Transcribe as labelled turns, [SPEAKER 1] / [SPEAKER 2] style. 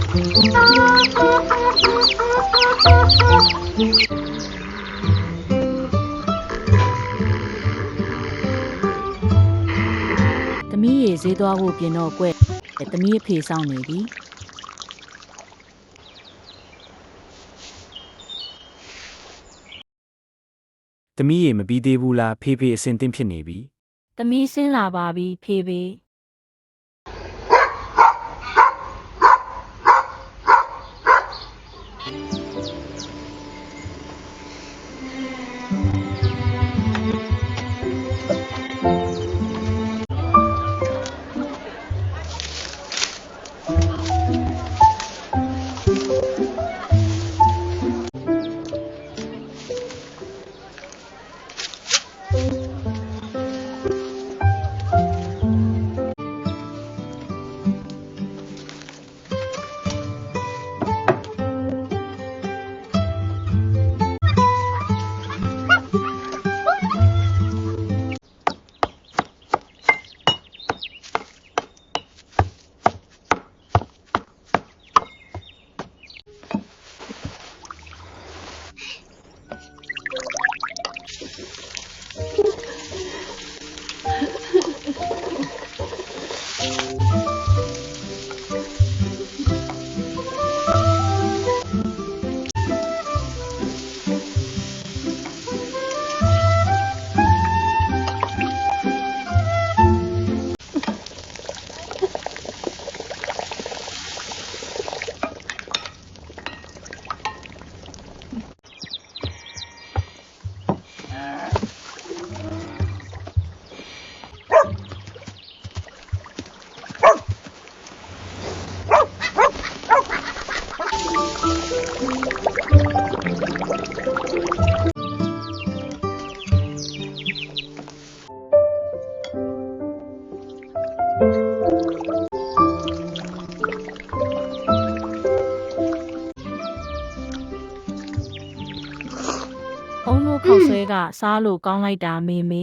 [SPEAKER 1] သမီးရေဈေးသွားဖို့ပြင်တော့ကွယ်သမီးအဖေဆောင်နေပြီ
[SPEAKER 2] သမီးရေမပြီးသေးဘူးလားဖေဖေအစင်သင့်ဖြစ်နေပြီ
[SPEAKER 1] သမီးဆင်းလာပါပြီဖေဖေအုံးတို့ခောက်ဆွဲကစားလို့ကောင်းလိုက်တာမေမေ